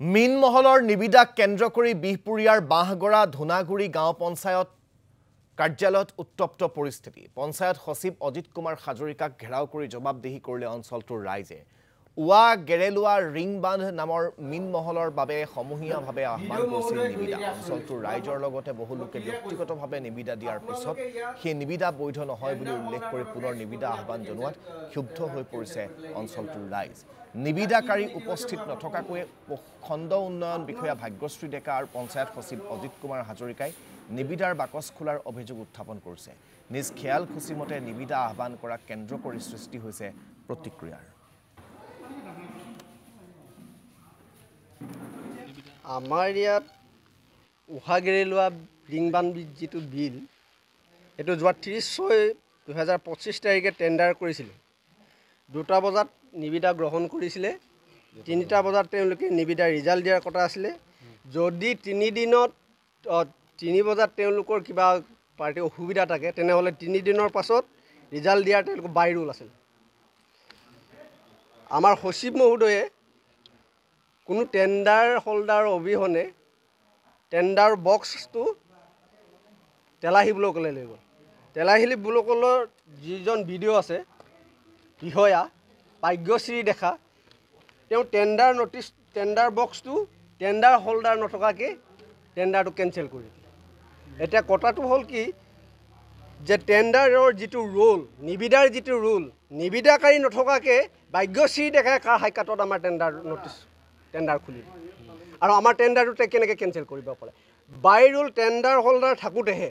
মিনমহলৰ নিবিদাক কেন্দ্ৰ কৰি বিহপুৰীয়াৰ বাঁহগৰা ধুনাগুৰি গাঁও পঞ্চায়ত কাৰ্যালয়ত উত্তপ্ত পৰিস্থিতি। পঞ্চায়ত সচিব অজিত কুমাৰ হাজৰিকাক ঘেৰাও কৰি জবাবদিহি কৰিলে অঞ্চলটোৰ ৰাইজে। উৱা গেৰেলুৱা ৰিং বান্ধ নামৰ মিনমহলৰ বাবে সমূহীয়াভাৱে আহ্বান কৰিছিল নিবিদা। অঞ্চলটোৰ ৰাইজৰ লগতে বহু লোকে ব্যক্তিগতভাৱে নিবিদা দিয়াৰ পিছত সেই নিবিদা বৈধ নহয় বুলি উল্লেখ কৰি পুনৰ নিবিদা আহ্বান জনোৱাত ক্ষুব্ধ হৈ পৰিছে অঞ্চলটোৰ ৰাইজ। নিবিদাকাৰী উপস্থিত নথকাকৈ খণ্ড উন্নয়ন বিষয়া ভাগ্যশ্ৰী ডেকা আৰু পঞ্চায়ত সচিব অজিত কুমাৰ হাজৰিকাই নিবিদাৰ বাকচ খোলাৰ অভিযোগ উত্থাপন কৰিছে। নিজ খেয়াল খুচি মতে নিবিদা আহ্বান কৰা কেন্দ্ৰ কৰি সৃষ্টি হৈছে প্ৰতিক্ৰিয়াৰ। আমাৰ ইয়াত উহা গেৰেলুৱা ৰিং বান্ধ যিটো বিল এইটো যোৱা 30/6/2025 তাৰিখে টেণ্ডাৰ কৰিছিলে। 2টা বজাত নিবিদা গ্ৰহণ কৰিছিলে। 3টা বজাত তেওঁলোকে নিবিদা ৰিজাল্ট দিয়াৰ কথা আছিলে। যদি 3 দিনত 3 বজাত তেওঁলোকৰ কিবা পাৰ্টি অসুবিধা থাকে তেনেহ'লে 3 দিনৰ পাছত ৰিজাল্ট দিয়াৰ তেওঁলোকৰ বাই ৰুল আছিল। আমাৰ সচিব মহোদয়ে কোনো টেণ্ডাৰ হোল্ডাৰ অবিহনে টেণ্ডাৰ বক্সটো তেলাহী ব্লকলৈ লৈ গ'ল। তেলাহী ব্লকলৈ যিজন ভিডিঅ' আছে বিষয়া ভাগ্যশ্ৰী দেখা, তেওঁ টেণ্ডাৰ বক্সটো টেণ্ডাৰ হোল্ডাৰ নথকাকৈ টেণ্ডাৰটো কেঞ্চেল কৰি দিলে। এতিয়া কথাটো হ'ল কি যে টেণ্ডাৰৰ যিটো ৰোল, নিবিদাৰ যিটো ৰোল, নিবিদাকাৰী নথকাকৈ ভাগ্যশ্ৰী দেখাই কাৰ হাইকাটত আমাৰ টেণ্ডাৰ খুলি দিয়ে আৰু আমাৰ টেণ্ডাৰটো কেনেকৈ কেঞ্চেল কৰিব পাৰে। বাই ৰুল টেণ্ডাৰ হোল্ডাৰ থাকোঁতেহে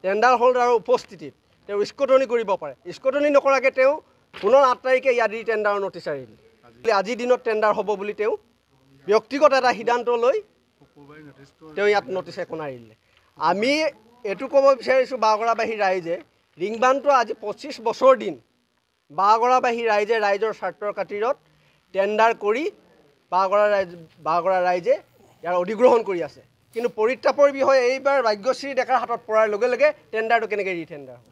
টেণ্ডাৰ হোল্ডাৰৰ উপস্থিতিত তেওঁ স্কটনি কৰিব পাৰে। স্কটনি নকৰাকৈ তেওঁ পুনৰ 8 তাৰিখে ইয়াত দি টেণ্ডাৰৰ নটিচ আনি দিলে। আজিৰ দিনত টেণ্ডাৰ হ'ব বুলি তেওঁ ব্যক্তিগত এটা সিদ্ধান্ত লৈ তেওঁ ইয়াত নটিচ এখন আনি দিলে। আমি এইটো ক'ব বিচাৰিছোঁ বাঁহগৰাবাসী ৰাইজে, ৰিং বান্ধটো আজি 25 বছৰ দিন বাঁহগৰাবাসী ৰাইজে ৰাইজৰ স্বাৰ্থৰ খাতিৰত টেণ্ডাৰ কৰি বাঁহগৰা ৰাইজে ইয়াৰ অধিগ্ৰহণ কৰি আছে। কিন্তু পৰিতাপৰ বিষয়ে এইবাৰ ভাগ্যশ্ৰী ডেকাৰ হাতত পৰাৰ লগে লগে টেণ্ডাৰটো কেনেকৈ ৰিটেণ্ডাৰ হ'ব।